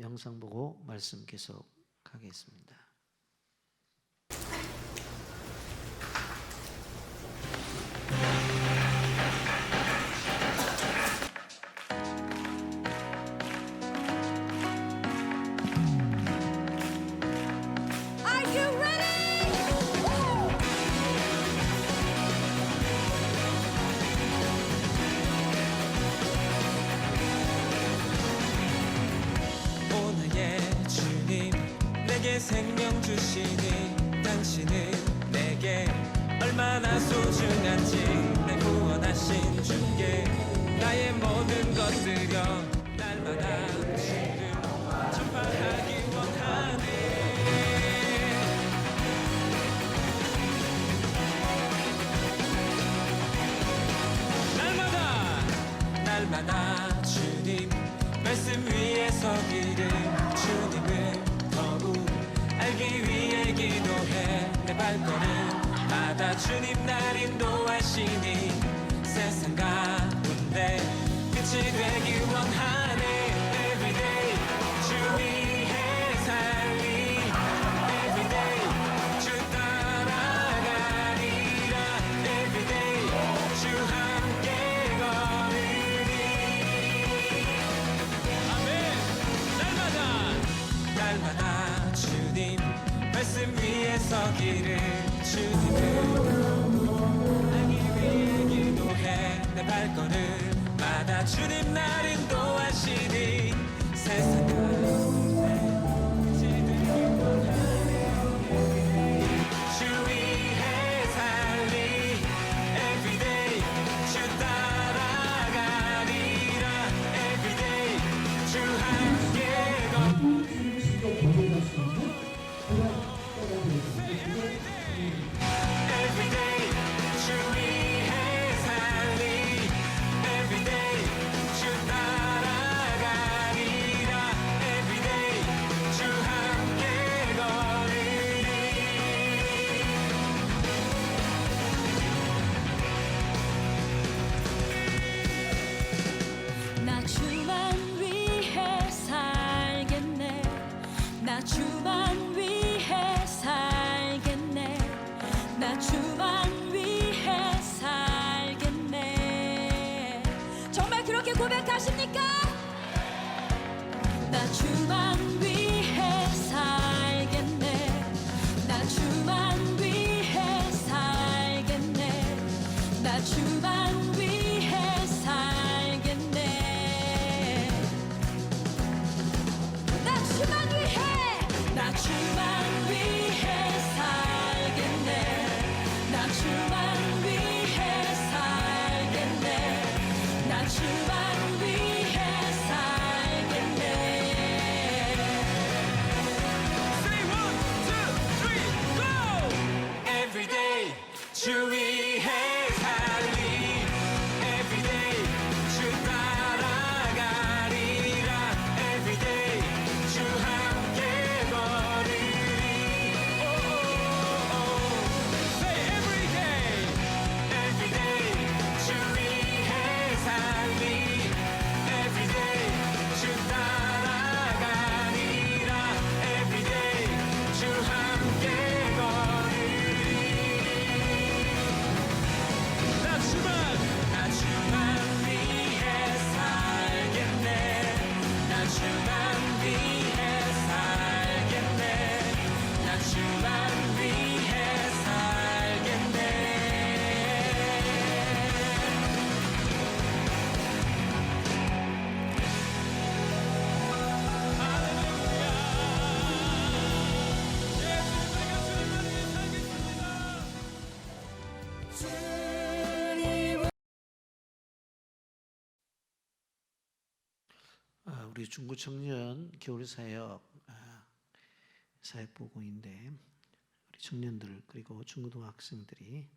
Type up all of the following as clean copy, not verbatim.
영상 보고 말씀 계속하겠습니다. 생명 주시니 당신은 내게 얼마나 소중한지 날 구원하신 주께 나의 모든 것들여 날마다 주를 전파하기 원하네. 날마다 주님 말씀 위에 서기를 주님을 알기 위해 기도해. 내 발걸음마다 주님 날 인도하시니 세상 가운데 빛이 되기 원하네. Everyday 주 위해 살리. Everyday 주 따라가리라. Everyday 주 함께 걸으리. 아멘. 날마다 주님 말씀 위에 서기를 주님을 알기 위해 기도해. 내 발걸음마다 주님 날 인도하시니 세상 가운데 빛이 되기 원하네. 주 위해 살리. Everyday 주 따라가리라. Everyday 주 함께 주만 위해 살겠네. 나 주만 위해 살겠네. 정말 그렇게 고백하십니까? 나 주만 위해 살겠네. 나 주만 위해 살겠네. 나 주만 위해 살겠네. 나 주만 위해. 나 주만 위해 살겠네. 나 주만 위해 살겠네. 나 주만 위해 살겠네. Say 1, 2, 3, go! Everyday 주 위해 살리. Everyday 주 따라가리라. Everyday 주 함께 우리 중고 청년 겨울 사역 사역보고인데 우리 청년들 그리고 중고등학생들이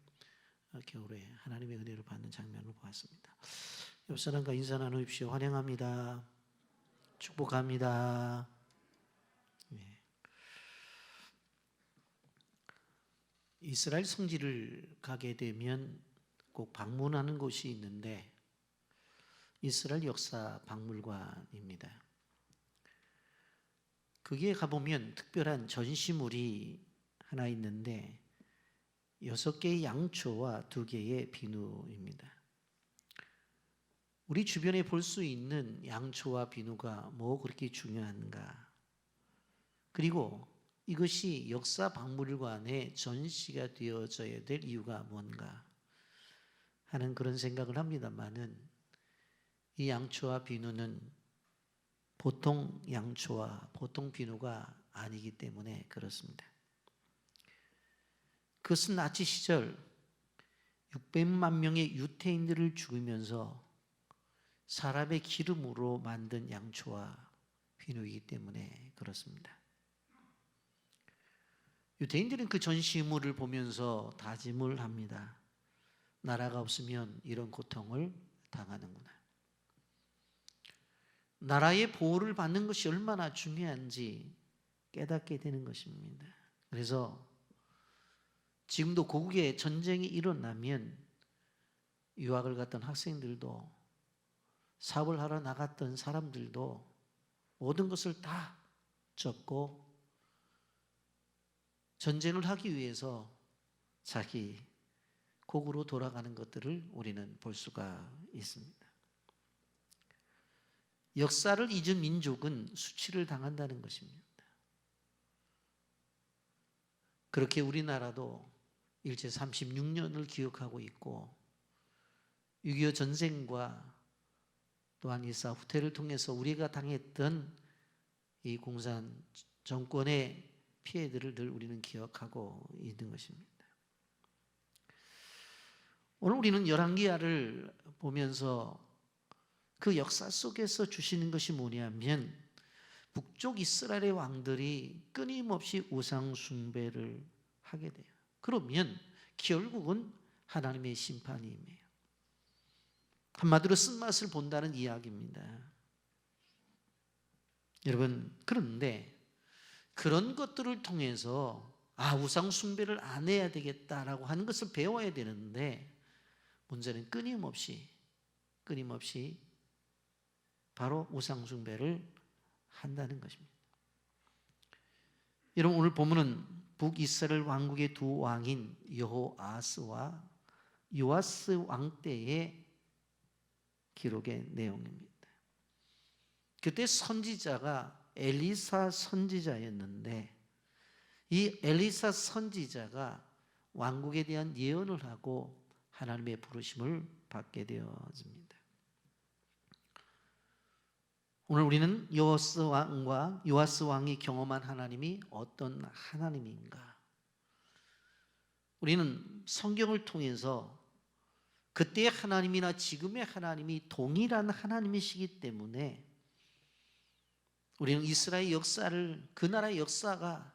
겨울에 하나님의 은혜를 받는 장면을 보았습니다. 옆 사람과 인사 나누십시오. 환영합니다. 축복합니다. 네. 이스라엘 성지를 가게 되면 꼭 방문하는 곳이 있는데 이스라엘 역사 박물관입니다. 거기에 가보면 특별한 전시물이 하나 있는데 6개의 양초와 2개의 비누입니다. 우리 주변에 볼 수 있는 양초와 비누가 뭐 그렇게 중요한가? 그리고 이것이 역사 박물관에 전시가 되어져야 될 이유가 뭔가 하는 그런 생각을 합니다만은 이 양초와 비누는 보통 양초와 보통 비누가 아니기 때문에 그렇습니다. 그것은 나치 시절 600만 명의 유태인들을 죽이면서 사람의 기름으로 만든 양초와 비누이기 때문에 그렇습니다. 유대인들은 그 전시물을 보면서 다짐을 합니다. 나라가 없으면 이런 고통을 당하는구나. 나라의 보호를 받는 것이 얼마나 중요한지 깨닫게 되는 것입니다. 그래서 지금도 고국에 전쟁이 일어나면 유학을 갔던 학생들도 사업을 하러 나갔던 사람들도 모든 것을 다 접고 전쟁을 하기 위해서 자기 고국으로 돌아가는 것들을 우리는 볼 수가 있습니다. 역사를 잊은 민족은 수치를 당한다는 것입니다. 그렇게 우리나라도 일제 36년을 기억하고 있고 6.25 전쟁과 또한 일사 후퇴를 통해서 우리가 당했던 이 공산 정권의 피해들을 늘 우리는 기억하고 있는 것입니다. 오늘 우리는 열왕기하를 보면서 그 역사 속에서 주시는 것이 뭐냐면 북쪽 이스라엘의 왕들이 끊임없이 우상 숭배를 하게 돼요. 그러면 결국은 하나님의 심판이 임해요. 한마디로 쓴맛을 본다는 이야기입니다. 여러분, 그런데 그런 것들을 통해서 우상 숭배를 안 해야 되겠다라고 하는 것을 배워야 되는데 문제는 끊임없이 바로 우상 숭배를 한다는 것입니다. 여러분, 오늘 본문은 북이스라엘 왕국의 두 왕인 여호아스와 요아스 왕 때의 기록의 내용입니다. 그때 선지자가 엘리사 선지자였는데 이 엘리사 선지자가 왕국에 대한 예언을 하고 하나님의 부르심을 받게 되어집니다. 오늘 우리는 요아스 왕이 경험한 하나님이 어떤 하나님인가? 우리는 성경을 통해서 그때의 하나님이나 지금의 하나님이 동일한 하나님이시기 때문에 우리는 이스라엘 역사를 그 나라의 역사가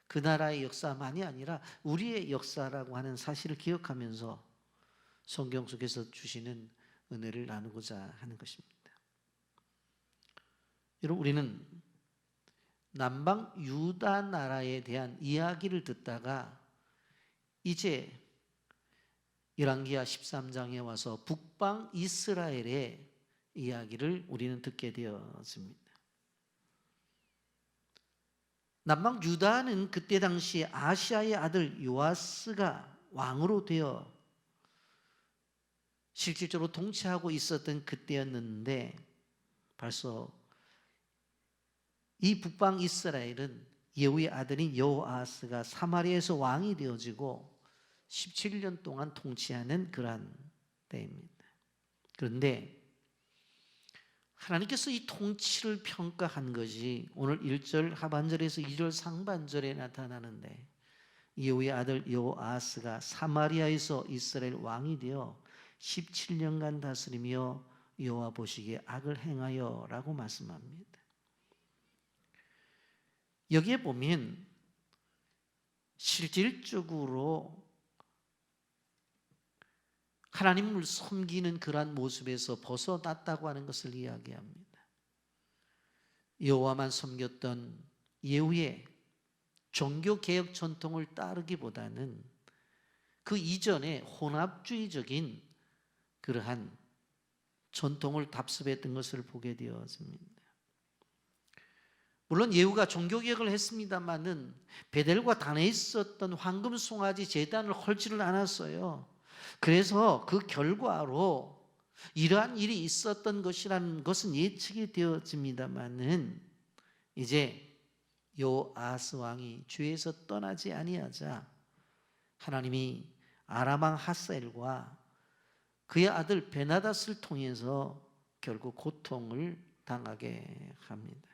그 나라의 역사만이 아니라 우리의 역사라고 하는 사실을 기억하면서 성경 속에서 주시는 은혜를 나누고자 하는 것입니다. 여러분, 우리는 남방 유다 나라에 대한 이야기를 듣다가 이제 열왕기하 13장에 와서 북방 이스라엘의 이야기를 우리는 듣게 되었습니다. 남방 유다는 그때 당시 아시아의 아들 요아스가 왕으로 되어 실질적으로 통치하고 있었던 그때였는데 벌써 이 북방 이스라엘은 예후의 아들인 여호아스가 사마리아에서 왕이 되어지고 17년 동안 통치하는 그러한 때입니다. 그런데 하나님께서 이 통치를 평가한 것이 오늘 1절 하반절에서 2절 상반절에 나타나는데 예후의 아들 여호아스가 사마리아에서 이스라엘 왕이 되어 17년간 다스리며 여호와 보시기에 악을 행하여 라고 말씀합니다. 여기에 보면 실질적으로 하나님을 섬기는 그러한 모습에서 벗어났다고 하는 것을 이야기합니다. 여호와만 섬겼던 예후의 종교개혁 전통을 따르기보다는 그 이전에 혼합주의적인 그러한 전통을 답습했던 것을 보게 되었습니다. 물론 예후가 종교개혁을 했습니다마는 베델과 단에 있었던 황금 송아지 제단을 헐지를 않았어요. 그래서 그 결과로 이러한 일이 있었던 것이라는 것은 예측이 되어집니다마는 이제 요아스 왕이 주에서 떠나지 아니하자 하나님이 아람 왕 하사엘과 그의 아들 베나닷을 통해서 결국 고통을 당하게 합니다.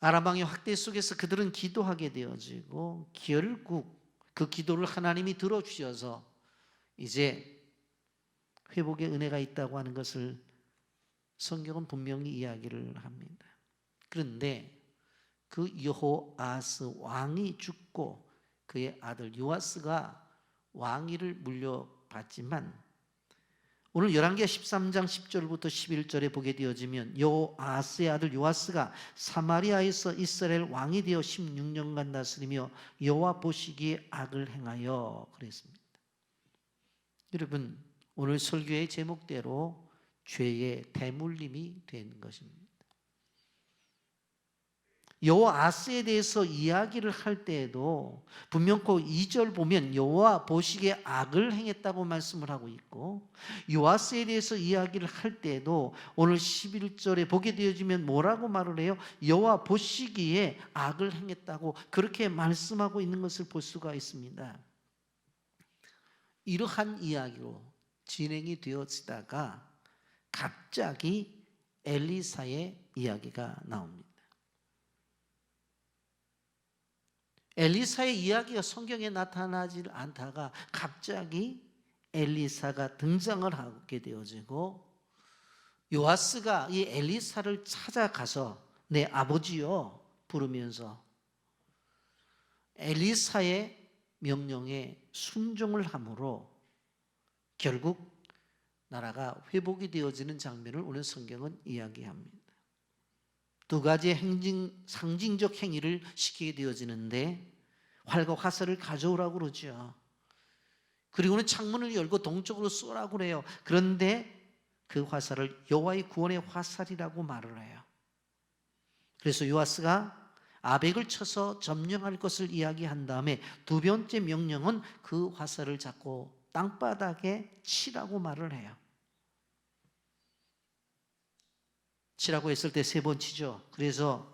아람 왕의 확대 속에서 그들은 기도하게 되어지고 결국 그 기도를 하나님이 들어주셔서 이제 회복의 은혜가 있다고 하는 것을 성경은 분명히 이야기를 합니다. 그런데 그 여호아스 왕이 죽고 그의 아들 요아스가 왕위를 물려받지만 오늘 열왕기하 13장 10절부터 11절에 보게 되어지면 요아스의 아들 요아스가 사마리아에서 이스라엘 왕이 되어 16년간 다스리며 여호와 보시기에 악을 행하여 그랬습니다. 여러분, 오늘 설교의 제목대로 죄의 대물림이 된 것입니다. 여호아스에 대해서 이야기를 할 때에도 분명코 2절 보면 여호와 보시기에 악을 행했다고 말씀을 하고 있고, 요아스에 대해서 이야기를 할 때에도 오늘 11절에 보게 되어지면 뭐라고 말을 해요? 여호와 보시기에 악을 행했다고 그렇게 말씀하고 있는 것을 볼 수가 있습니다. 이러한 이야기로 진행이 되어지다가 갑자기 엘리사의 이야기가 나옵니다. 엘리사의 이야기가 성경에 나타나지 않다가 갑자기 엘리사가 등장을 하게 되어지고, 요아스가 이 엘리사를 찾아가서 내 아버지요 부르면서 엘리사의 명령에 순종을 함으로 결국 나라가 회복이 되어지는 장면을 오늘 성경은 이야기합니다. 두 가지의 상징적 행위를 시키게 되어지는데, 활과 화살을 가져오라고 그러죠. 그리고는 창문을 열고 동쪽으로 쏘라고 그래요. 그런데 그 화살을 여호와의 구원의 화살이라고 말을 해요. 그래서 요아스가 아벡을 쳐서 점령할 것을 이야기한 다음에 두 번째 명령은 그 화살을 잡고 땅바닥에 치라고 말을 해요. 치라고 했을 때 세 번 치죠. 그래서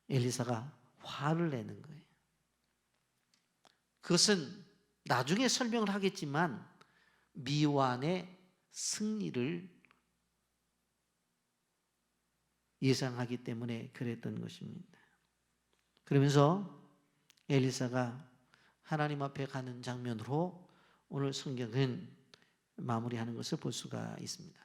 엘리사가 화를 내는 거예요. 그것은 나중에 설명을 하겠지만 미완의 승리를 예상하기 때문에 그랬던 것입니다. 그러면서 엘리사가 하나님 앞에 가는 장면으로 오늘 성경은 마무리하는 것을 볼 수가 있습니다.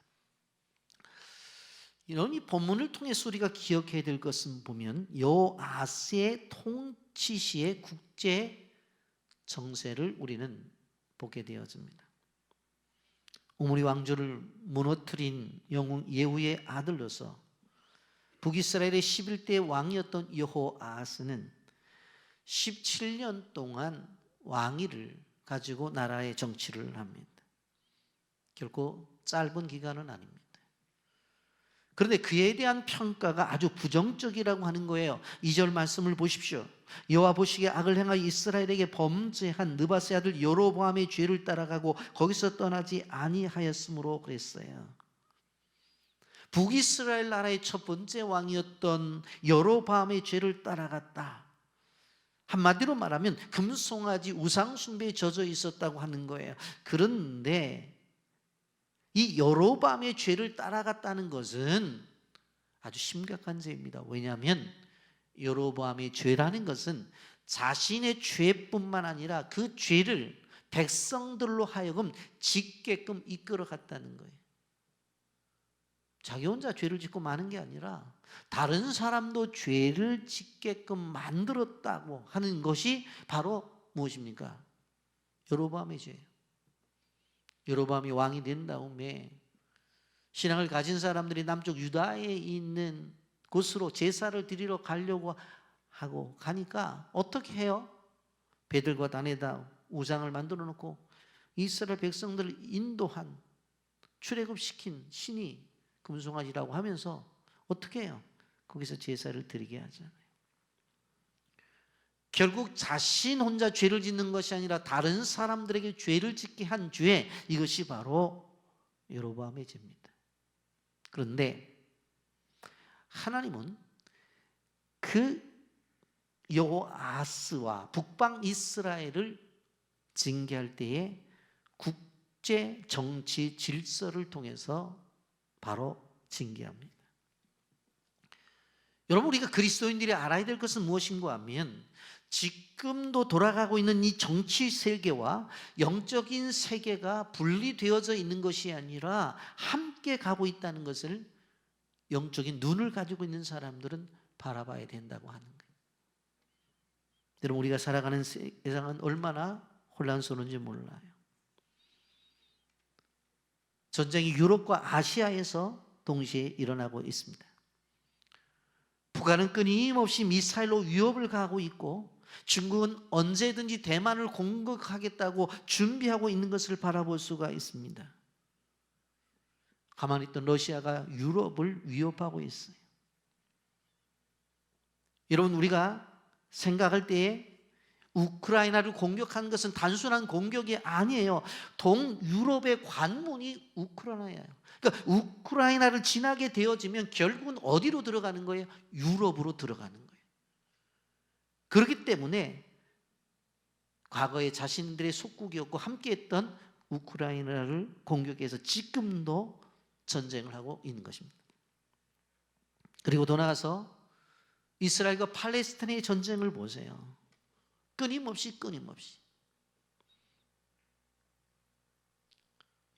이런 이 본문을 통해서 우리가 기억해야 될 것은 보면 요아스의 통치 시의 국제 정세를 우리는 보게 되어집니다. 오므리 왕조를 무너뜨린 영웅 예후의 아들로서 북이스라엘의 11대 왕이었던 여호아스는 17년 동안 왕위를 가지고 나라의 정치를 합니다. 결코 짧은 기간은 아닙니다. 그런데 그에 대한 평가가 아주 부정적이라고 하는 거예요. 2절 말씀을 보십시오. 여호와 보시기에 악을 행하여 이스라엘에게 범죄한 느밧의 아들 여로보암의 죄를 따라가고 거기서 떠나지 아니하였으므로 그랬어요. 북이스라엘 나라의 첫 번째 왕이었던 여로보암의 죄를 따라갔다. 한마디로 말하면 금송아지 우상숭배에 젖어 있었다고 하는 거예요. 그런데 이 여로보암의 죄를 따라갔다는 것은 아주 심각한 죄입니다. 왜냐하면 여로보암의 죄라는 것은 자신의 죄뿐만 아니라 그 죄를 백성들로 하여금 짓게끔 이끌어갔다는 거예요. 자기 혼자 죄를 짓고 마는 게 아니라 다른 사람도 죄를 짓게끔 만들었다고 하는 것이 바로 무엇입니까? 여로보암의 죄예요. 여로보암이 왕이 된 다음에 신앙을 가진 사람들이 남쪽 유다에 있는 곳으로 제사를 드리러 가려고 하고 가니까 어떻게 해요? 베들과 단에다 우상을 만들어 놓고 이스라엘 백성들을 인도한 출애굽시킨 신이 금송아지라고 하면서 어떻게 해요? 거기서 제사를 드리게 하잖아요. 결국 자신 혼자 죄를 짓는 것이 아니라 다른 사람들에게 죄를 짓게 한 죄, 이것이 바로 여로보암의 죄입니다. 그런데 하나님은 그 여호아스와 북방 이스라엘을 징계할 때에 국제 정치 질서를 통해서 바로 징계합니다. 여러분, 우리가 그리스도인들이 알아야 될 것은 무엇인가 하면 지금도 돌아가고 있는 이 정치 세계와 영적인 세계가 분리되어져 있는 것이 아니라 함께 가고 있다는 것을 영적인 눈을 가지고 있는 사람들은 바라봐야 된다고 하는 거예요. 여러분, 우리가 살아가는 세상은 얼마나 혼란스러운지 몰라요. 전쟁이 유럽과 아시아에서 동시에 일어나고 있습니다. 북한은 끊임없이 미사일로 위협을 가하고 있고 중국은 언제든지 대만을 공격하겠다고 준비하고 있는 것을 바라볼 수가 있습니다. 가만히 있던 러시아가 유럽을 위협하고 있어요. 여러분, 우리가 생각할 때에 우크라이나를 공격하는 것은 단순한 공격이 아니에요. 동유럽의 관문이 우크라이나예요. 그러니까 우크라이나를 지나게 되어지면 결국은 어디로 들어가는 거예요? 유럽으로 들어가는 거예요. 그렇기 때문에 과거에 자신들의 속국이었고 함께했던 우크라이나를 공격해서 지금도 전쟁을 하고 있는 것입니다. 그리고 더 나아가서 이스라엘과 팔레스타인의 전쟁을 보세요. 끊임없이.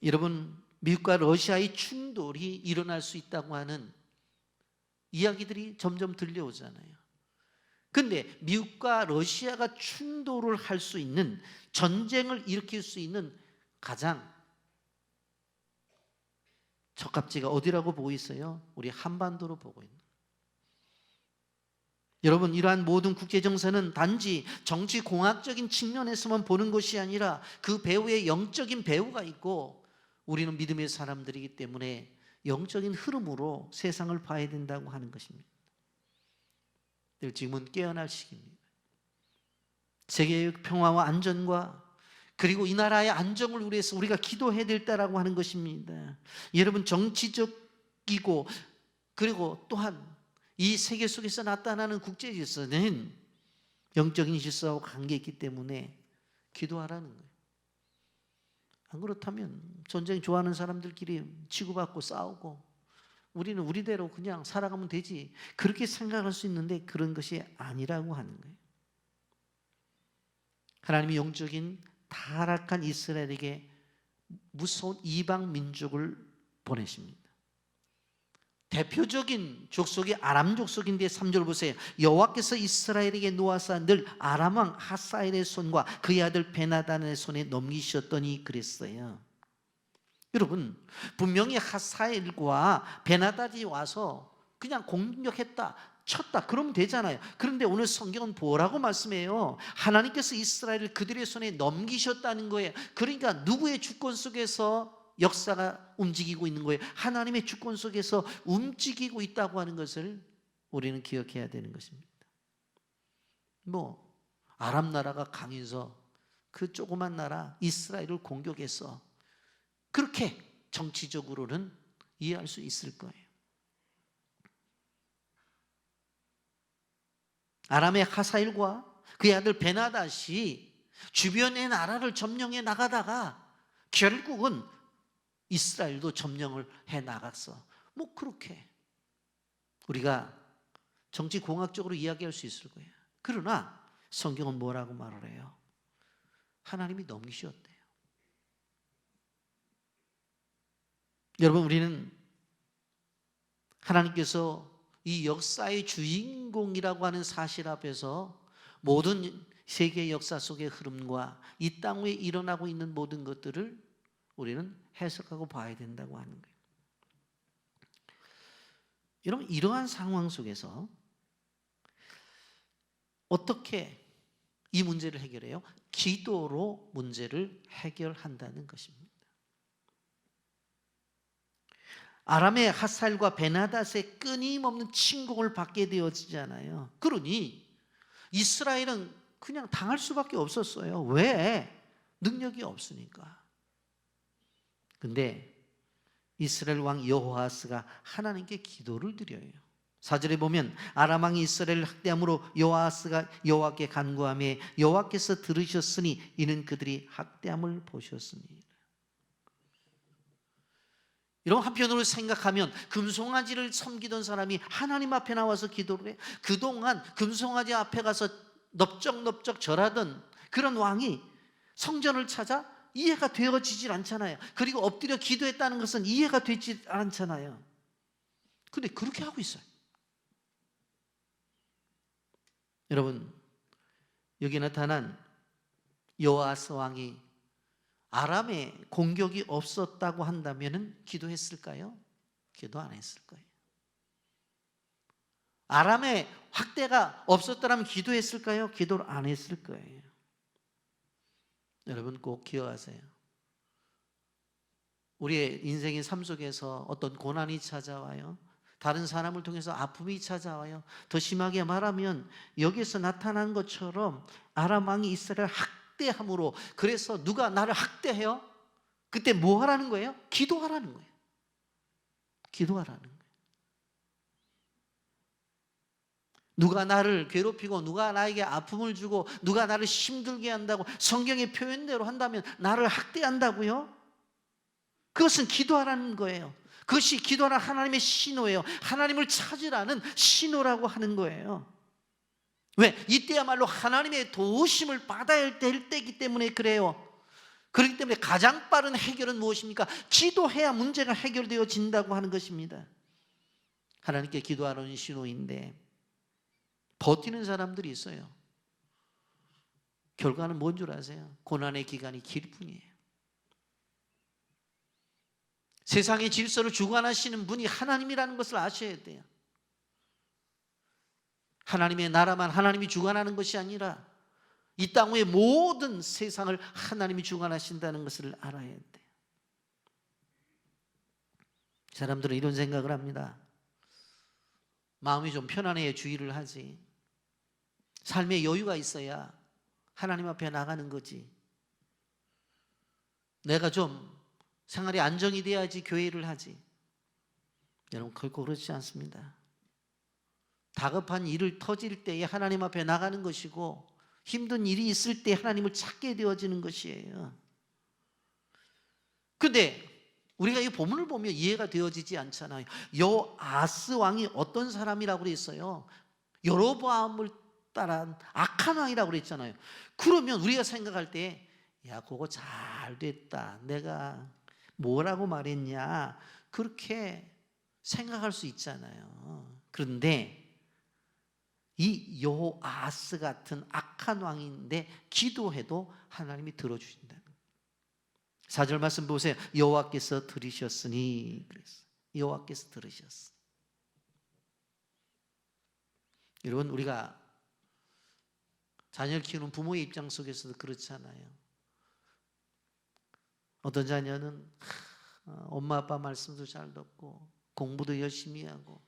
여러분, 미국과 러시아의 충돌이 일어날 수 있다고 하는 이야기들이 점점 들려오잖아요. 그런데 미국과 러시아가 충돌을 할 수 있는, 전쟁을 일으킬 수 있는 가장 적합지가 어디라고 보고 있어요? 우리 한반도로 보고 있는. 여러분, 이러한 모든 국제정세는 단지 정치공학적인 측면에서만 보는 것이 아니라 그 배후에 영적인 배후가 있고 우리는 믿음의 사람들이기 때문에 영적인 흐름으로 세상을 봐야 된다고 하는 것입니다. 지금은 깨어날 시기입니다. 세계의 평화와 안전과 그리고 이 나라의 안정을 위해서 우리가 기도해야 될 때라고 하는 것입니다. 여러분, 정치적이고 그리고 또한 이 세계 속에서 나타나는 국제 질서는 영적인 질서하고 관계있기 때문에 기도하라는 거예요. 안 그렇다면 전쟁 좋아하는 사람들끼리 치고받고 싸우고 우리는 우리대로 그냥 살아가면 되지, 그렇게 생각할 수 있는데 그런 것이 아니라고 하는 거예요. 하나님이 영적인 타락한 이스라엘에게 무서운 이방 민족을 보내십니다. 대표적인 족속이 아람 족속인데 3절 보세요. 여호와께서 이스라엘에게 놓아서 늘 아람 왕 하사엘의 손과 그의 아들 베나단의 손에 넘기셨더니 그랬어요. 여러분, 분명히 하사엘과 베나단이 와서 그냥 공격했다, 쳤다, 그러면 되잖아요. 그런데 오늘 성경은 뭐라고 말씀해요? 하나님께서 이스라엘을 그들의 손에 넘기셨다는 거예요. 그러니까 누구의 주권 속에서 역사가 움직이고 있는 거예요? 하나님의 주권 속에서 움직이고 있다고 하는 것을 우리는 기억해야 되는 것입니다. 아람 나라가 강해서 그 조그만 나라 이스라엘을 공격해서 그렇게 정치적으로는 이해할 수 있을 거예요. 아람의 하사엘과 그의 아들 베나닷이 주변의 나라를 점령해 나가다가 결국은 이스라엘도 점령을 해 나갔어. 그렇게 우리가 정치공학적으로 이야기할 수 있을 거예요. 그러나 성경은 뭐라고 말을 해요? 하나님이 넘기셨대요. 여러분, 우리는 하나님께서 이 역사의 주인공이라고 하는 사실 앞에서 모든 세계의 역사 속의 흐름과 이 땅 위에 일어나고 있는 모든 것들을 우리는 해석하고 봐야 된다고 하는 거예요. 여러분, 이러한 상황 속에서 어떻게 이 문제를 해결해요? 기도로 문제를 해결한다는 것입니다. 아람의 하살과 베나닷의 끊임없는 침공을 받게 되어지잖아요. 그러니 이스라엘은 그냥 당할 수밖에 없었어요. 왜? 능력이 없으니까. 근데 이스라엘 왕 여호아스가 하나님께 기도를 드려요. 4절에 보면 아람 왕이 이스라엘을 학대함으로 여호아스가 여호와께 간구하며 여호와께서 들으셨으니 이는 그들이 학대함을 보셨으니. 이런 한편으로 생각하면 금송아지를 섬기던 사람이 하나님 앞에 나와서 기도를 해. 그동안 금송아지 앞에 가서 넓적넓적 절하던 그런 왕이 성전을 찾아 이해가 되어지질 않잖아요. 그리고 엎드려 기도했다는 것은 이해가 되지 않잖아요. 근데 그렇게 하고 있어요. 여러분, 여기 나타난 여호아스 왕이 아람에 공격이 없었다고 한다면 기도했을까요? 기도 안 했을 거예요. 아람에 확대가 없었다면 기도했을까요? 기도를 안 했을 거예요. 여러분 꼭 기억하세요. 우리의 인생의 삶 속에서 어떤 고난이 찾아와요. 다른 사람을 통해서 아픔이 찾아와요. 더 심하게 말하면 여기서 나타난 것처럼 아람 왕이 이스라엘을 학대함으로, 그래서 누가 나를 학대해요? 그때 뭐 하라는 거예요? 기도하라는 거예요. 기도하라는 거예요. 누가 나를 괴롭히고 누가 나에게 아픔을 주고 누가 나를 힘들게 한다고 성경의 표현대로 한다면 나를 학대한다고요? 그것은 기도하라는 거예요. 그것이 기도하는 하나님의 신호예요. 하나님을 찾으라는 신호라고 하는 거예요. 왜? 이때야말로 하나님의 도우심을 받아야 될 때이기 때문에 그래요. 그렇기 때문에 가장 빠른 해결은 무엇입니까? 기도해야 문제가 해결되어진다고 하는 것입니다. 하나님께 기도하라는 신호인데 버티는 사람들이 있어요. 결과는 뭔 줄 아세요? 고난의 기간이 길 뿐이에요. 세상의 질서를 주관하시는 분이 하나님이라는 것을 아셔야 돼요. 하나님의 나라만 하나님이 주관하는 것이 아니라 이 땅 위의 모든 세상을 하나님이 주관하신다는 것을 알아야 돼요. 사람들은 이런 생각을 합니다. 마음이 좀 편안해야 주의를 하지. 삶에 여유가 있어야 하나님 앞에 나가는 거지. 내가 좀 생활이 안정이 돼야지 교회를 하지. 여러분 결코 그렇지 않습니다. 다급한 일을 터질 때에 하나님 앞에 나가는 것이고 힘든 일이 있을 때 하나님을 찾게 되어지는 것이에요. 그런데 우리가 이 본문을 보면 이해가 되어지지 않잖아요. 여호아스 왕이 어떤 사람이라고 그랬어요? 여로보암을 따른 악한 왕이라고 그랬잖아요. 그러면 우리가 생각할 때 야, 그거 잘 됐다. 내가 뭐라고 말했냐. 그렇게 생각할 수 있잖아요. 그런데 이 여호아스 같은 악한 왕인데 기도해도 하나님이 들어주신다는 거예요. 4절 말씀 보세요. 여호와께서 들으셨으니 그랬어요. 여호와께서 들으셨어. 여러분 우리가 자녀를 키우는 부모의 입장 속에서도 그렇잖아요. 어떤 자녀는 엄마 아빠 말씀도 잘 듣고 공부도 열심히 하고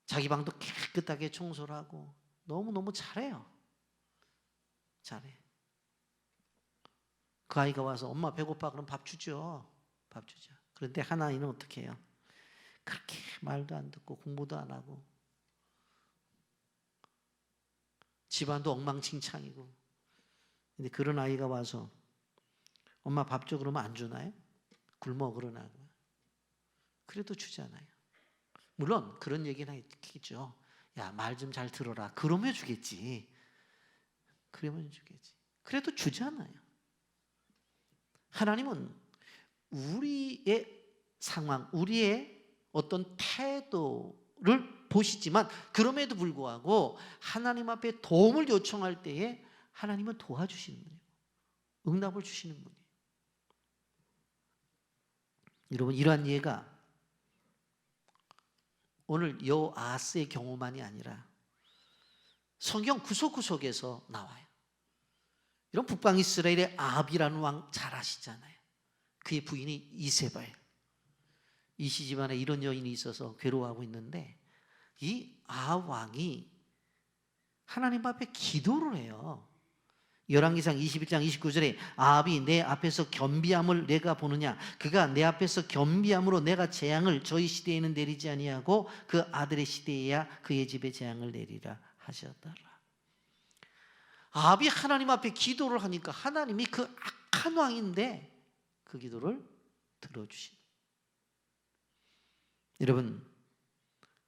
자기 방도 깨끗하게 청소를 하고 너무너무 잘해요. 잘해. 그 아이가 와서 엄마 배고파 그럼 밥 주죠. 밥 주죠. 그런데 하나 아이는 어떻게 해요? 그렇게 말도 안 듣고 공부도 안 하고 집안도 엉망진창이고. 근데 그런 아이가 와서 엄마 밥 줘 그러면 안 주나요? 굶어 그러나요? 그래도 주잖아요. 물론 그런 얘기는 있겠죠. 야, 말 좀 잘 들어라. 그러면 주겠지. 그러면 주겠지. 그래도 주잖아요. 하나님은 우리의 상황, 우리의 어떤 태도를 보시지만 그럼에도 불구하고 하나님 앞에 도움을 요청할 때에 하나님은 도와주시는 분이에요. 응답을 주시는 분이에요. 여러분 이러한 예가 오늘 여호아스의 경우만이 아니라 성경 구석구석에서 나와요. 이런 북방 이스라엘의 아합이라는 왕 잘 아시잖아요. 그의 부인이 이세바예요. 이 시집안에 이런 여인이 있어서 괴로워하고 있는데 이 아합 왕이 하나님 앞에 기도를 해요. 열왕기상 21장 29절에 아합이 내 앞에서 겸비함을 내가 보느냐, 그가 내 앞에서 겸비함으로 내가 재앙을 저희 시대에는 내리지 아니하고 그 아들의 시대에야 그의 집에 재앙을 내리라 하셨더라. 아합이 하나님 앞에 기도를 하니까 하나님이 그 악한 왕인데 그 기도를 들어주신. 여러분,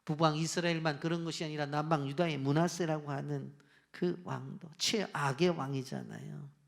북방 이스라엘만 그런 것이 아니라 남방 유다의 므낫세라고 하는 그 왕도 최악의 왕이잖아요.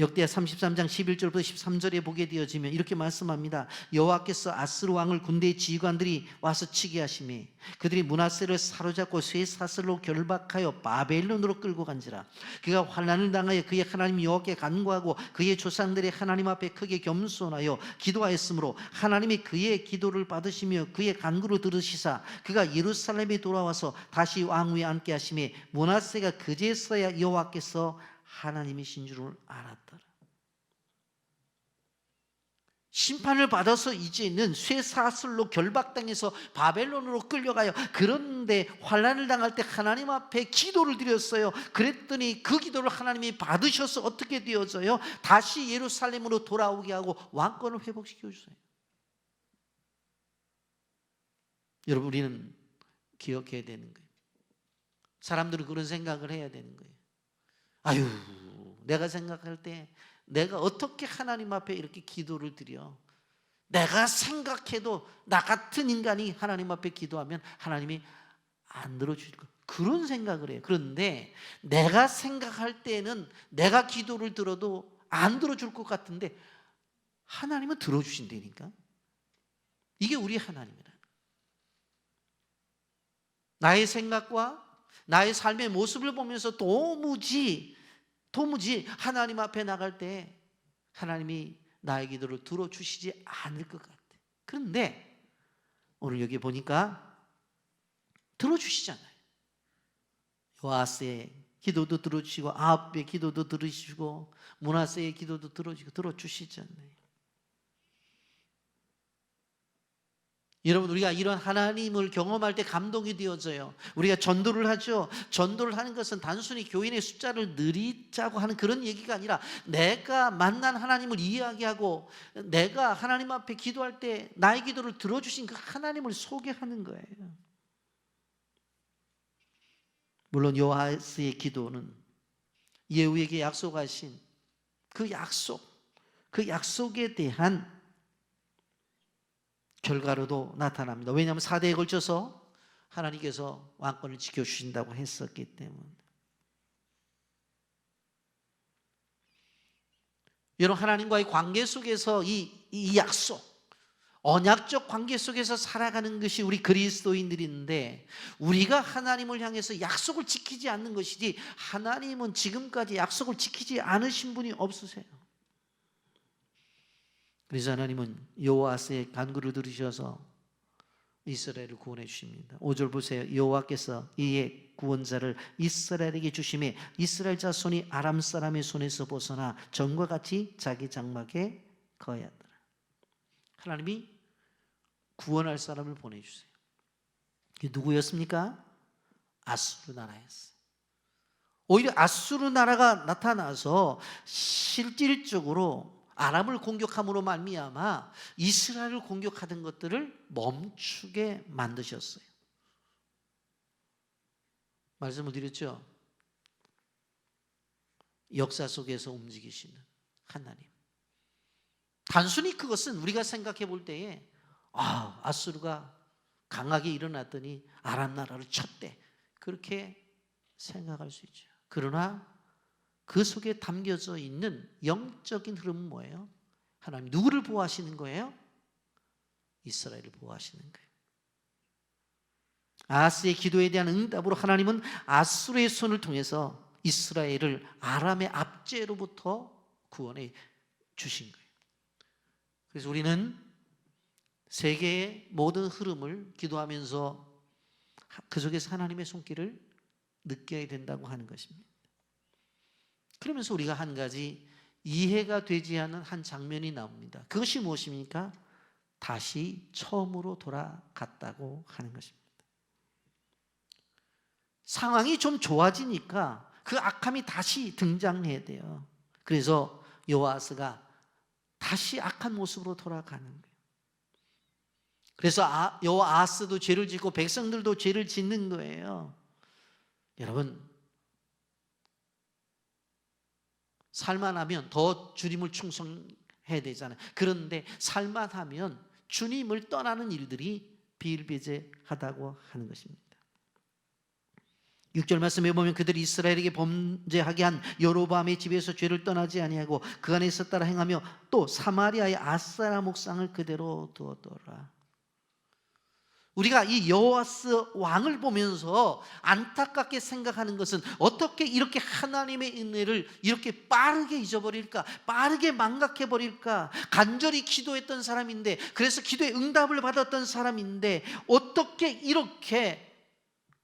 역대하 33장 11절부터 13절에 보게 되어지면 이렇게 말씀합니다. 여호와께서 아스루 왕을 군대의 지휘관들이 와서 치게 하시매 그들이 므낫세를 사로잡고 쇠사슬로 결박하여 바벨론으로 끌고 간지라. 그가 환난을 당하여 그의 하나님 여호와께 간구하고 그의 조상들의 하나님 앞에 크게 겸손하여 기도하였으므로 하나님이 그의 기도를 받으시며 그의 간구를 들으시사 그가 예루살렘에 돌아와서 다시 왕위에 앉게 하시매 므낫세가 그제서야 여호와께서 하나님이신 줄을 알았더라. 심판을 받아서 이제는 쇠사슬로 결박당해서 바벨론으로 끌려가요. 그런데 환난을 당할 때 하나님 앞에 기도를 드렸어요. 그랬더니 그 기도를 하나님이 받으셔서 어떻게 되어져요? 다시 예루살렘으로 돌아오게 하고 왕권을 회복시켜 주세요. 여러분, 우리는 기억해야 되는 거예요. 사람들은 그런 생각을 해야 되는 거예요. 아유, 내가 생각할 때 내가 어떻게 하나님 앞에 이렇게 기도를 드려? 내가 생각해도 나 같은 인간이 하나님 앞에 기도하면 하나님이 안 들어줄 거, 그런 생각을 해요. 그런데 내가 생각할 때는 내가 기도를 들어도 안 들어줄 것 같은데 하나님은 들어주신다니까. 이게 우리 하나님이라. 나의 생각과 나의 삶의 모습을 보면서 도무지 하나님 앞에 나갈 때 하나님이 나의 기도를 들어주시지 않을 것 같아. 그런데 오늘 여기 보니까 들어주시잖아요. 요아스의 기도도 들어주시고 아합의 기도도 들으시고 므낫세의 기도도 들어주시잖아요. 여러분, 우리가 이런 하나님을 경험할 때 감동이 되어져요. 우리가 전도를 하죠. 전도를 하는 것은 단순히 교인의 숫자를 늘리자고 하는 그런 얘기가 아니라 내가 만난 하나님을 이야기하고 내가 하나님 앞에 기도할 때 나의 기도를 들어주신 그 하나님을 소개하는 거예요. 물론 요아스의 기도는 예후에게 약속하신 그 약속에 대한 결과로도 나타납니다. 왜냐하면 4대에 걸쳐서 하나님께서 왕권을 지켜주신다고 했었기 때문에. 여러분, 하나님과의 관계 속에서 이 약속, 언약적 관계 속에서 살아가는 것이 우리 그리스도인들인데, 우리가 하나님을 향해서 약속을 지키지 않는 것이지 하나님은 지금까지 약속을 지키지 않으신 분이 없으세요. 그래서 하나님은 여호와스의 간구를 들으셔서 이스라엘을 구원해 주십니다. 5절 보세요. 여호와께서 이의 구원자를 이스라엘에게 주심에 이스라엘 자손이 아람 사람의 손에서 벗어나 전과 같이 자기 장막에 거하였더라. 하나님이 구원할 사람을 보내주세요. 이게 누구였습니까? 아수르 나라였어요. 오히려 아수르 나라가 나타나서 실질적으로 아람을 공격함으로 말미암아 이스라엘을 공격하던 것들을 멈추게 만드셨어요. 말씀을 드렸죠. 역사 속에서 움직이시는 하나님. 단순히 그것은 우리가 생각해 볼 때에 아수르가 강하게 일어났더니 아람 나라를 쳤대, 그렇게 생각할 수 있죠. 그러나 그 속에 담겨져 있는 영적인 흐름은 뭐예요? 하나님 누구를 보호하시는 거예요? 이스라엘을 보호하시는 거예요. 아하스의 기도에 대한 응답으로 하나님은 아수르의 손을 통해서 이스라엘을 아람의 압제로부터 구원해 주신 거예요. 그래서 우리는 세계의 모든 흐름을 기도하면서 그 속에서 하나님의 손길을 느껴야 된다고 하는 것입니다. 그러면서 우리가 한 가지 이해가 되지 않는 한 장면이 나옵니다. 그것이 무엇입니까? 다시 처음으로 돌아갔다고 하는 것입니다. 상황이 좀 좋아지니까 그 악함이 다시 등장해야 돼요. 그래서 여호아스가 다시 악한 모습으로 돌아가는 거예요. 그래서 여호아스도 죄를 짓고 백성들도 죄를 짓는 거예요. 여러분, 살만하면 더 주님을 충성해야 되잖아요. 그런데 살만하면 주님을 떠나는 일들이 비일비재하다고 하는 것입니다. 6절 말씀에 보면 그들이 이스라엘에게 범죄하게 한 여로보암의 집에서 죄를 떠나지 아니하고 그 안에 있었다라 행하며 또 사마리아의 아사라 목상을 그대로 두었더라. 우리가 이 여호아스 왕을 보면서 안타깝게 생각하는 것은 어떻게 이렇게 하나님의 은혜를 이렇게 빠르게 잊어버릴까, 빠르게 망각해버릴까. 간절히 기도했던 사람인데, 그래서 기도에 응답을 받았던 사람인데 어떻게 이렇게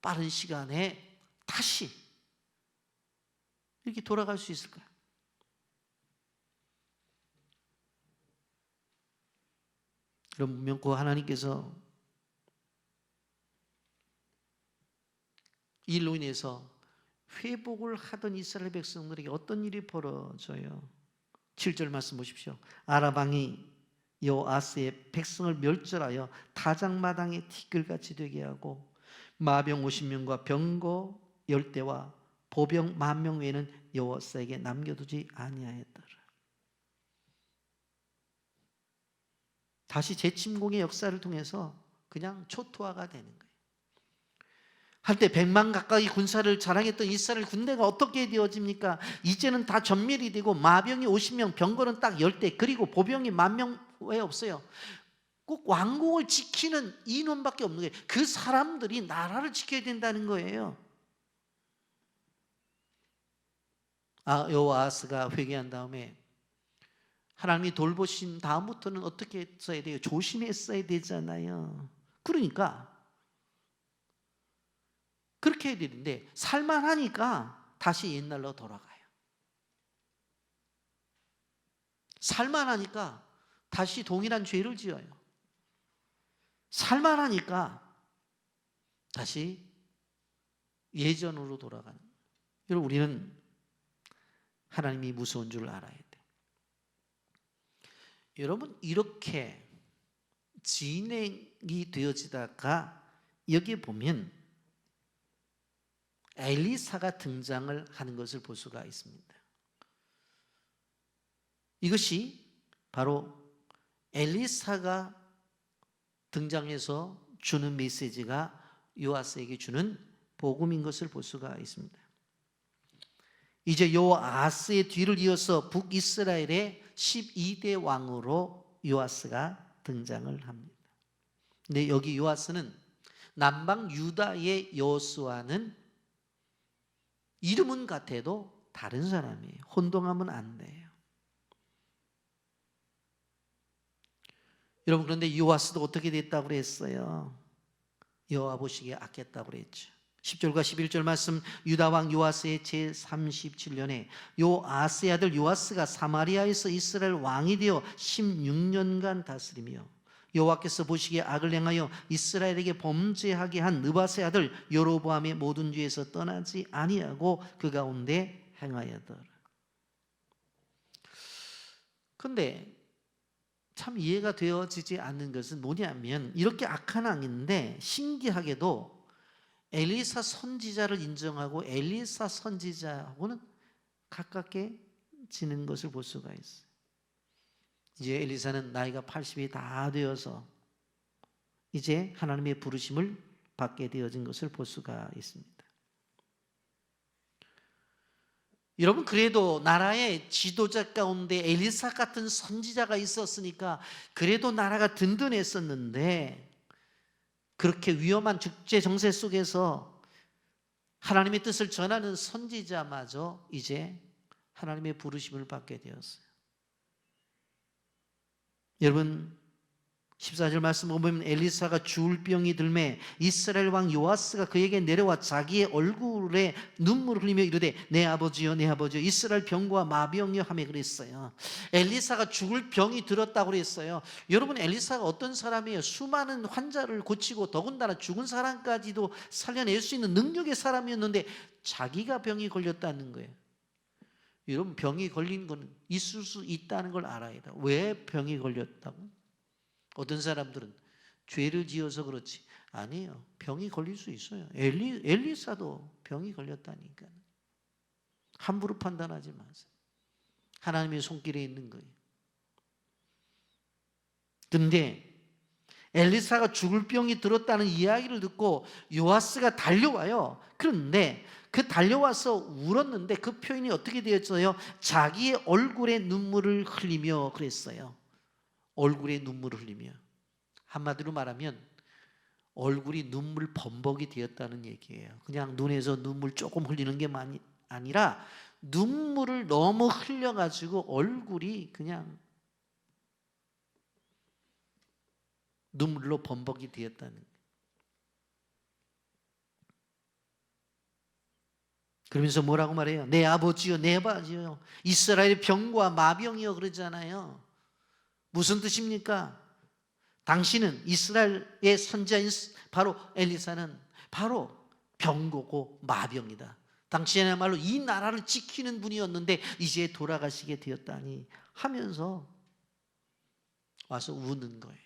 빠른 시간에 다시 이렇게 돌아갈 수 있을까요? 그럼 분명 그 하나님께서 이 일로 인해서 회복을 하던 이스라엘 백성들에게 어떤 일이 벌어져요? 7절 말씀 보십시오. 아람 왕이 여호아스의 백성을 멸절하여 타작마당에 티끌같이 되게 하고 마병 50명과 병거 10대와 보병 10,000명 외에는 여호아스에게 남겨두지 아니하였더라. 다시 재침공의 역사를 통해서 그냥 초토화가 되는 거예요. 한때 100만 가까이 군사를 자랑했던 이스라엘 군대가 어떻게 되어집니까? 이제는 다 전멸이 되고 마병이 50명, 병거는 딱 10대, 그리고 보병이 10,000명 외에 없어요. 꼭 왕궁을 지키는 인원밖에 없는 거예요. 그 사람들이 나라를 지켜야 된다는 거예요. 여호아스가 회개한 다음에 하나님이 돌보신 다음부터는 어떻게 했어야 돼요? 조심했어야 되잖아요. 그러니까 그렇게 해야 되는데 살만하니까 다시 옛날로 돌아가요. 살만하니까 다시 동일한 죄를 지어요. 살만하니까 다시 예전으로 돌아가는. 여러분, 우리는 하나님이 무서운 줄 알아야 돼요. 여러분, 이렇게 진행이 되어지다가 여기에 보면 엘리사가 등장을 하는 것을 볼 수가 있습니다. 이것이 바로 엘리사가 등장해서 주는 메시지가 요아스에게 주는 복음인 것을 볼 수가 있습니다. 이제 요아스의 뒤를 이어서 북이스라엘의 12대 왕으로 요아스가 등장을 합니다. 근데 여기 요아스는 남방 유다의 여호수아는 이름은 같아도 다른 사람이에요. 혼동하면 안 돼요. 여러분, 그런데 요아스도 어떻게 됐다고 그랬어요? 여호와 보시기에 악했다고 그랬죠. 10절과 11절 말씀, 유다왕 요아스의 제37년에 요아스의 아들 요아스가 사마리아에서 이스라엘 왕이 되어 16년간 다스리며 여호와께서 보시기에 악을 행하여 이스라엘에게 범죄하게 한 느밧의 아들 여로보암의 모든 죄에서 떠나지 아니하고 그 가운데 행하였더라. 그런데 참 이해가 되어지지 않는 것은 뭐냐면, 이렇게 악한 왕인데 신기하게도 엘리사 선지자를 인정하고 엘리사 선지자하고는 가깝게 지는 것을 볼 수가 있어요. 이제 엘리사는 나이가 80이 다 되어서 이제 하나님의 부르심을 받게 되어진 것을 볼 수가 있습니다. 여러분, 그래도 나라의 지도자 가운데 엘리사 같은 선지자가 있었으니까 그래도 나라가 든든했었는데, 그렇게 위험한 국제 정세 속에서 하나님의 뜻을 전하는 선지자마저 이제 하나님의 부르심을 받게 되었어요. 여러분, 14절 말씀 보면 엘리사가 죽을 병이 들매 이스라엘 왕 요아스가 그에게 내려와 자기의 얼굴에 눈물을 흘리며 이르되 내 아버지여 내 아버지여 이스라엘 병과 마병이여 하며 그랬어요. 엘리사가 죽을 병이 들었다고 그랬어요. 여러분, 엘리사가 어떤 사람이에요? 수많은 환자를 고치고 더군다나 죽은 사람까지도 살려낼 수 있는 능력의 사람이었는데 자기가 병이 걸렸다는 거예요. 여러분, 병이 걸린 건 있을 수 있다는 걸 알아야 돼요. 왜 병이 걸렸다고? 어떤 사람들은 죄를 지어서 그렇지. 아니에요. 병이 걸릴 수 있어요. 엘리사도 병이 걸렸다니까. 함부로 판단하지 마세요. 하나님의 손길에 있는 거예요. 그런데 엘리사가 죽을 병이 들었다는 이야기를 듣고 요아스가 달려와요. 그런데 그 달려와서 울었는데 그 표현이 어떻게 되었어요? 자기의 얼굴에 눈물을 흘리며 그랬어요. 얼굴에 눈물을 흘리며. 한마디로 말하면 얼굴이 눈물 범벅이 되었다는 얘기예요. 그냥 눈에서 눈물 조금 흘리는 게 아니라 눈물을 너무 흘려가지고 얼굴이 그냥 눈물로 범벅이 되었다는 거예요. 그러면서 뭐라고 말해요? 내 아버지요 내 아버지요 이스라엘의 병과 마병이요 그러잖아요. 무슨 뜻입니까? 당신은 이스라엘의 선지자인 바로 엘리사는 바로 병고고 마병이다. 당신이야말로 이 나라를 지키는 분이었는데 이제 돌아가시게 되었다니 하면서 와서 우는 거예요.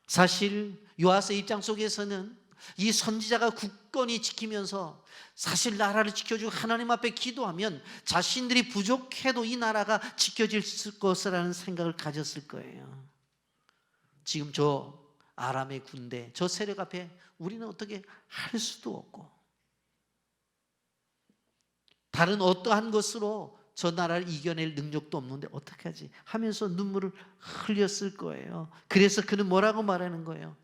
사실 요아스의 입장 속에서는 이 선지자가 굳건히 지키면서 사실 나라를 지켜주고 하나님 앞에 기도하면 자신들이 부족해도 이 나라가 지켜질 것이라는 생각을 가졌을 거예요. 지금 저 아람의 군대, 저 세력 앞에 우리는 어떻게 할 수도 없고 다른 어떠한 것으로 저 나라를 이겨낼 능력도 없는데 어떡하지 하면서 눈물을 흘렸을 거예요. 그래서 그는 뭐라고 말하는 거예요?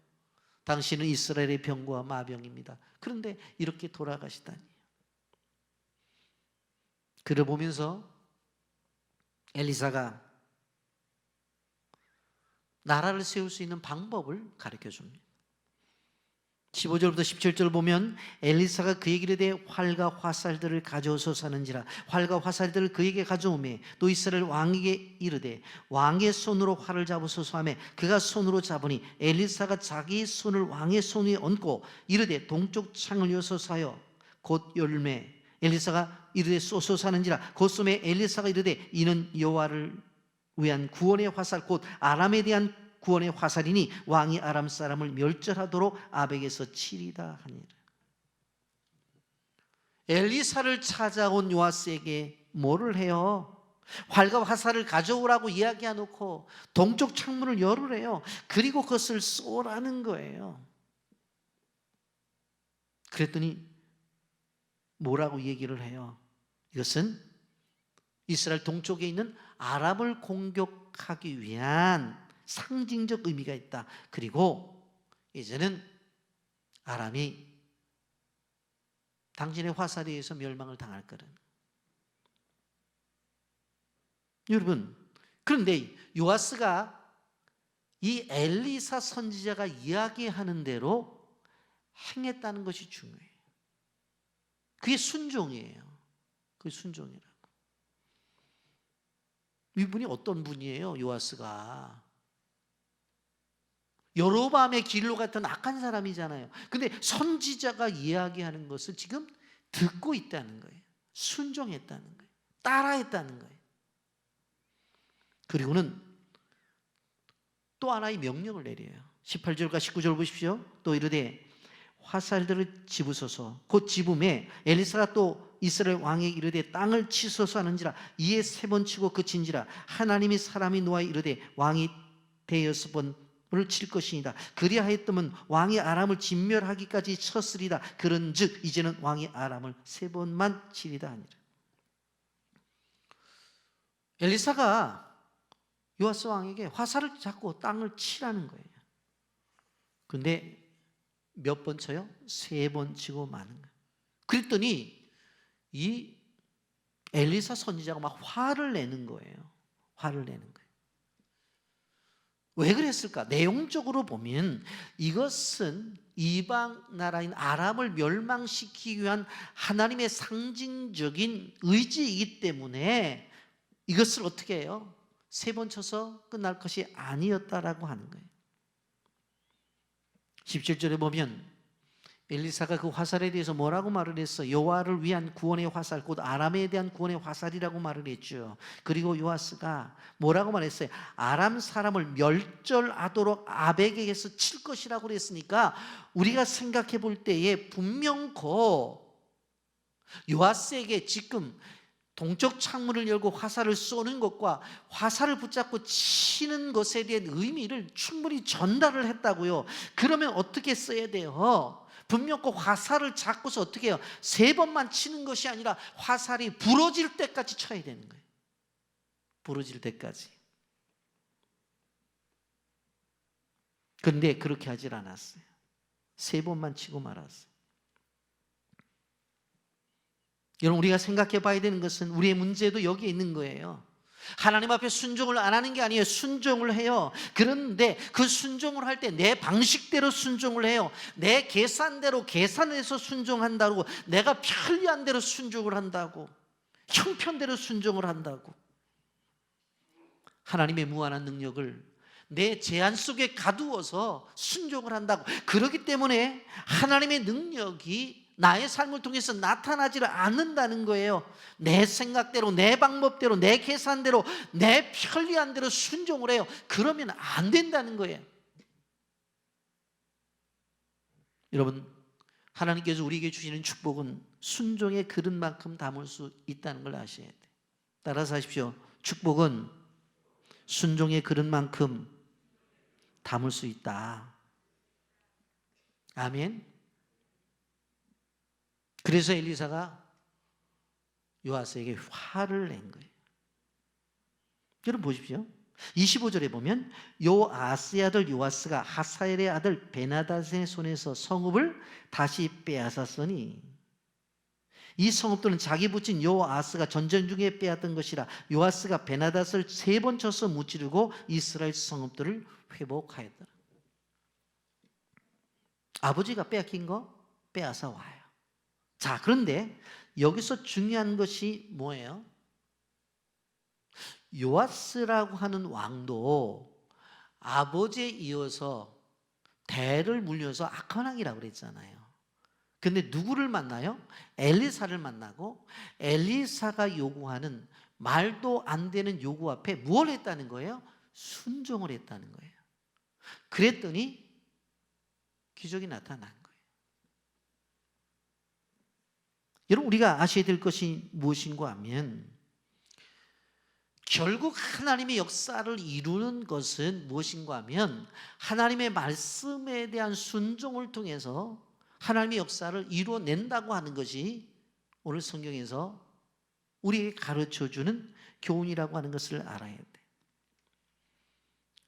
당신은 이스라엘의 병과 마병입니다. 그런데 이렇게 돌아가시다니. 그를 보면서 엘리사가 나라를 세울 수 있는 방법을 가르쳐 줍니다. 15절부터 17절 보면 엘리사가 그에게 이르되 활과 화살들을 가져오소서 하는지라 활과 화살들을 그에게 가져오매 또 이스라엘 왕에게 이르되 왕의 손으로 활을 잡으소서 하매 그가 손으로 잡으니 엘리사가 자기 손을 왕의 손 위에 얹고 이르되 동쪽 창을 여소서 하여 곧 열매 엘리사가 이르되 쏘소서 하는지라 곧 쏘매 엘리사가 이르되 이는 여호와를 위한 구원의 화살 곧 아람에 대한 구원의 화살이니 왕이 아람 사람을 멸절하도록 아벡에서 치리다 하니라. 엘리사를 찾아온 요아스에게 뭐를 해요? 활과 화살을 가져오라고 이야기해놓고 동쪽 창문을 열으래요. 그리고 그것을 쏘라는 거예요. 그랬더니 뭐라고 얘기를 해요? 이것은 이스라엘 동쪽에 있는 아람을 공격하기 위한 상징적 의미가 있다. 그리고 이제는 아람이 당신의 화살에 의해서 멸망을 당할 거는. 여러분, 그런데 요아스가 이 엘리사 선지자가 이야기하는 대로 행했다는 것이 중요해요. 그게 순종이에요. 그게 순종이라고. 이분이 어떤 분이에요? 요아스가 여로보암의 길로 갔던 악한 사람이잖아요. 근데 선지자가 이야기하는 것을 지금 듣고 있다는 거예요. 순종했다는 거예요. 따라했다는 거예요. 그리고는 또 하나의 명령을 내려요. 18절과 19절 보십시오. 또 이르되 화살들을 집으소서. 곧 집음에 엘리사가 또 이스라엘 왕에게 이르되 땅을 치소서 하는지라 이에 3번 치고 그친지라 하나님이 사람이 노아 이르되 왕이 대여섯 번을 칠 것이니라. 그리하였더면 왕이 아람을 진멸하기까지 쳤으리다. 그런즉 이제는 왕이 아람을 3번만 치리다 하니라. 엘리사가 요아스 왕에게 화살을 잡고 땅을 치라는 거예요. 근데 몇 번 쳐요? 3번 치고 마는 거예요. 그랬더니 이 엘리사 선지자가 막 화를 내는 거예요. 화를 내는 거예요. 왜 그랬을까? 내용적으로 보면 이것은 이방 나라인 아람을 멸망시키기 위한 하나님의 상징적인 의지이기 때문에 이것을 어떻게 해요? 3번 쳐서 끝날 것이 아니었다라고 하는 거예요. 17절에 보면 엘리사가 그 화살에 대해서 뭐라고 말을 했어? 여호와를 위한 구원의 화살, 곧 아람에 대한 구원의 화살이라고 말을 했죠. 그리고 요아스가 뭐라고 말했어요? 아람 사람을 멸절하도록 아벡에게서 칠 것이라고 그랬으니까 우리가 생각해 볼 때에 분명코 요아스에게 지금 동쪽 창문을 열고 화살을 쏘는 것과 화살을 붙잡고 치는 것에 대한 의미를 충분히 전달을 했다고요. 그러면 어떻게 써야 돼요? 분명히 화살을 잡고서 어떻게 해요? 3번만 치는 것이 아니라 화살이 부러질 때까지 쳐야 되는 거예요. 부러질 때까지. 그런데 그렇게 하질 않았어요. 3번만 치고 말았어요. 여러분, 우리가 생각해 봐야 되는 것은 우리의 문제도 여기에 있는 거예요. 하나님 앞에 순종을 안 하는 게 아니에요. 순종을 해요. 그런데 그 순종을 할 때 내 방식대로 순종을 해요. 내 계산대로 계산해서 순종한다고, 내가 편리한 대로 순종을 한다고, 형편대로 순종을 한다고. 하나님의 무한한 능력을 내 제한 속에 가두어서 순종을 한다고. 그렇기 때문에 하나님의 능력이 나의 삶을 통해서 나타나지를 않는다는 거예요. 내 생각대로, 내 방법대로, 내 계산대로, 내 편리한 대로 순종을 해요. 그러면 안 된다는 거예요. 여러분, 하나님께서 우리에게 주시는 축복은 순종의 그릇만큼 담을 수 있다는 걸 아셔야 돼요. 따라서 하십시오. 축복은 순종의 그릇만큼 담을 수 있다. 아멘. 그래서 엘리사가 요아스에게 화를 낸 거예요. 여러분 보십시오. 25절에 보면 요아스의 아들 요아스가 하사엘의 아들 베나닷의 손에서 성읍을 다시 빼앗았으니 이 성읍들은 자기 부친 요아스가 전쟁 중에 빼앗던 것이라 요아스가 베나닷을 3번 쳐서 무찌르고 이스라엘 성읍들을 회복하였더라. 아버지가 빼앗긴 거 빼앗아 와요. 자, 그런데 여기서 중요한 것이 뭐예요? 요아스라고 하는 왕도 아버지에 이어서 대를 물려서 악한 왕이라고 그랬잖아요. 근데 누구를 만나요? 엘리사를 만나고 엘리사가 요구하는 말도 안 되는 요구 앞에 무엇을 했다는 거예요? 순종을 했다는 거예요. 그랬더니 기적이 나타난 거예요. 여러분, 우리가 아셔야 될 것이 무엇인가 하면 결국 하나님의 역사를 이루는 것은 무엇인가 하면 하나님의 말씀에 대한 순종을 통해서 하나님의 역사를 이루어낸다고 하는 것이 오늘 성경에서 우리에게 가르쳐주는 교훈이라고 하는 것을 알아야 돼.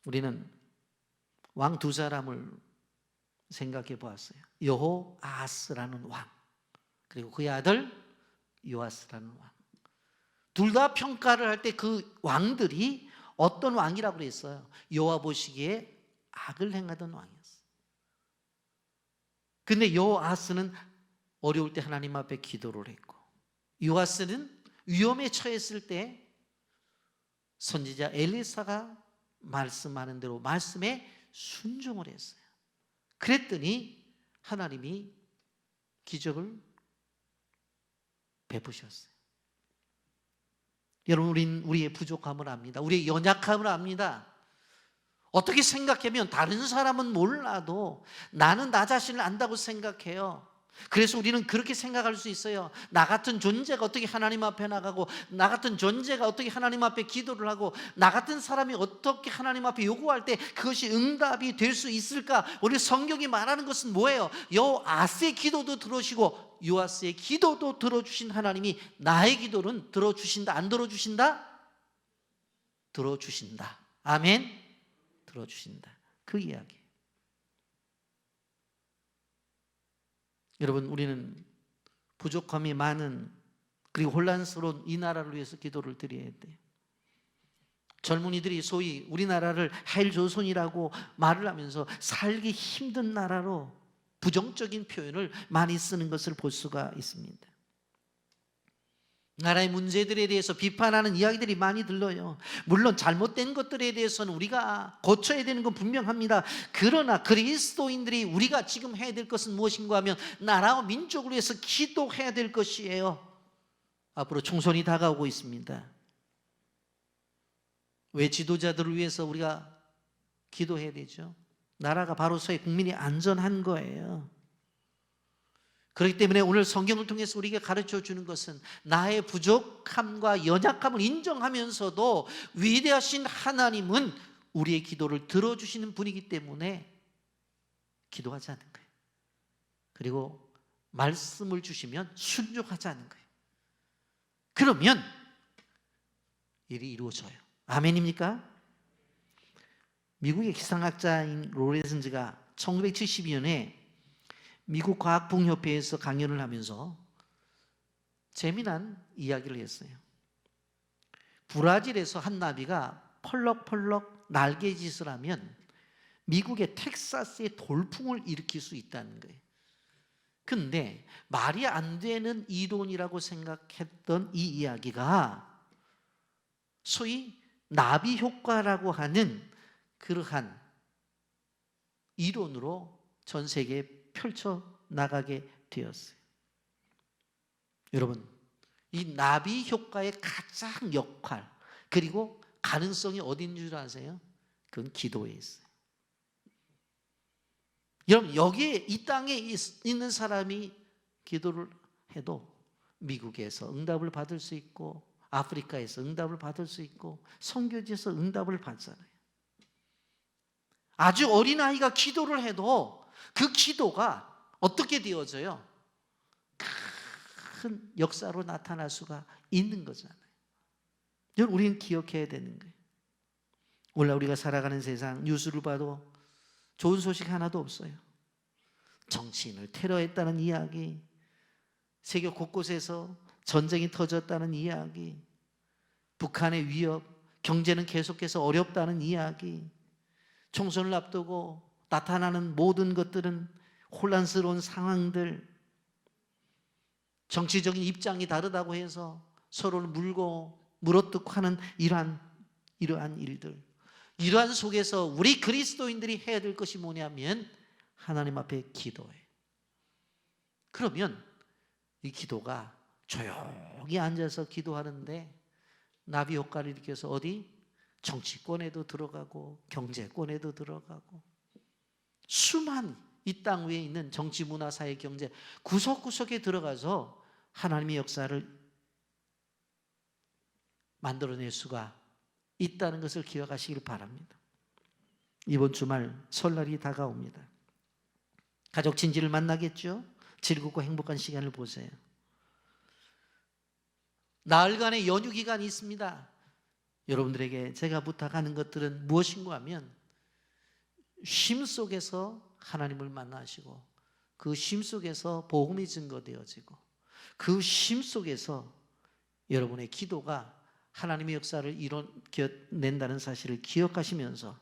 우리는 왕 2사람을 생각해 보았어요. 여호아스라는 왕, 그리고 그의 아들 요아스라는 왕. 둘 다 평가를 할 때 그 왕들이 어떤 왕이라고 그랬어요? 여호와 보시기에 악을 행하던 왕이었어요. 근데 요아스는 어려울 때 하나님 앞에 기도를 했고, 요아스는 위험에 처했을 때 선지자 엘리사가 말씀하는 대로 말씀에 순종을 했어요. 그랬더니 하나님이 기적을 베푸셨어요. 여러분, 우리의 부족함을 압니다. 우리의 연약함을 압니다. 어떻게 생각하면 다른 사람은 몰라도 나는 나 자신을 안다고 생각해요. 그래서 우리는 그렇게 생각할 수 있어요. 나 같은 존재가 어떻게 하나님 앞에 나가고, 나 같은 존재가 어떻게 하나님 앞에 기도를 하고, 나 같은 사람이 어떻게 하나님 앞에 요구할 때 그것이 응답이 될 수 있을까? 우리 성경이 말하는 것은 뭐예요? 요아스의 기도도 들어주시고 요아스의 기도도 들어주신 하나님이 나의 기도는 들어주신다, 안 들어주신다? 들어주신다. 아멘. 들어주신다. 그 이야기. 여러분, 우리는 부족함이 많은 그리고 혼란스러운 이 나라를 위해서 기도를 드려야 돼요. 젊은이들이 소위 우리나라를 헬조선이라고 말을 하면서 살기 힘든 나라로 부정적인 표현을 많이 쓰는 것을 볼 수가 있습니다. 나라의 문제들에 대해서 비판하는 이야기들이 많이 들려요. 물론 잘못된 것들에 대해서는 우리가 고쳐야 되는 건 분명합니다. 그러나 그리스도인들이 우리가 지금 해야 될 것은 무엇인가 하면 나라와 민족을 위해서 기도해야 될 것이에요. 앞으로 총선이 다가오고 있습니다. 왜 지도자들을 위해서 우리가 기도해야 되죠? 나라가 바로 서야 국민이 안전한 거예요. 그렇기 때문에 오늘 성경을 통해서 우리에게 가르쳐 주는 것은 나의 부족함과 연약함을 인정하면서도 위대하신 하나님은 우리의 기도를 들어주시는 분이기 때문에 기도하자는 거예요. 그리고 말씀을 주시면 순종하자는 거예요. 그러면 일이 이루어져요. 아멘입니까? 미국의 기상학자인 로렌즈가 1972년에 미국 과학봉협회에서 강연을 하면서 재미난 이야기를 했어요. 브라질에서 한 나비가 펄럭펄럭 날개짓을 하면 미국의 텍사스에 돌풍을 일으킬 수 있다는 거예요. 근데 말이 안 되는 이론이라고 생각했던 이 이야기가 소위 나비 효과라고 하는 그러한 이론으로 전 세계에 펼쳐나가게 되었어요. 여러분, 이 나비 효과의 가장 역할 그리고 가능성이 어디 있는 줄 아세요? 그건 기도에 있어요. 여러분, 여기에 이 땅에 있는 사람이 기도를 해도 미국에서 응답을 받을 수 있고 아프리카에서 응답을 받을 수 있고 선교지에서 응답을 받잖아요. 아주 어린아이가 기도를 해도 그 기도가 어떻게 되어져요? 큰 역사로 나타날 수가 있는 거잖아요. 여러분, 우리는 기억해야 되는 거예요. 오늘 우리가 살아가는 세상 뉴스를 봐도 좋은 소식 하나도 없어요. 정치인을 테러했다는 이야기, 세계 곳곳에서 전쟁이 터졌다는 이야기, 북한의 위협, 경제는 계속해서 어렵다는 이야기, 총선을 앞두고 나타나는 모든 것들은 혼란스러운 상황들, 정치적인 입장이 다르다고 해서 서로를 물어뜯고 하는 이러한 일들, 이러한 속에서 우리 그리스도인들이 해야 될 것이 뭐냐면 하나님 앞에 기도해. 그러면 이 기도가 조용히 앉아서 기도하는데 나비 효과를 일으켜서 어디? 정치권에도 들어가고 경제권에도 들어가고 수많은 이 땅 위에 있는 정치, 문화, 사회, 경제 구석구석에 들어가서 하나님의 역사를 만들어낼 수가 있다는 것을 기억하시길 바랍니다. 이번 주말 설날이 다가옵니다. 가족 친지를 만나겠죠? 즐겁고 행복한 시간을 보세요. 나흘간의 연휴 기간이 있습니다. 여러분들에게 제가 부탁하는 것들은 무엇인가 하면 쉼 속에서 하나님을 만나시고 그 쉼 속에서 복음이 증거되어지고 그 쉼 속에서 여러분의 기도가 하나님의 역사를 이뤄낸다는 사실을 기억하시면서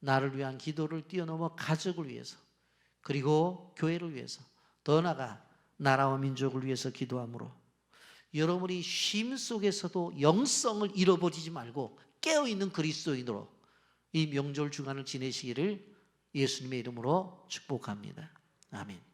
나를 위한 기도를 뛰어넘어 가족을 위해서 그리고 교회를 위해서 더 나아가 나라와 민족을 위해서 기도함으로 여러분이 쉼 속에서도 영성을 잃어버리지 말고 깨어있는 그리스도인으로 이 명절 주간을 지내시기를 예수님의 이름으로 축복합니다. 아멘.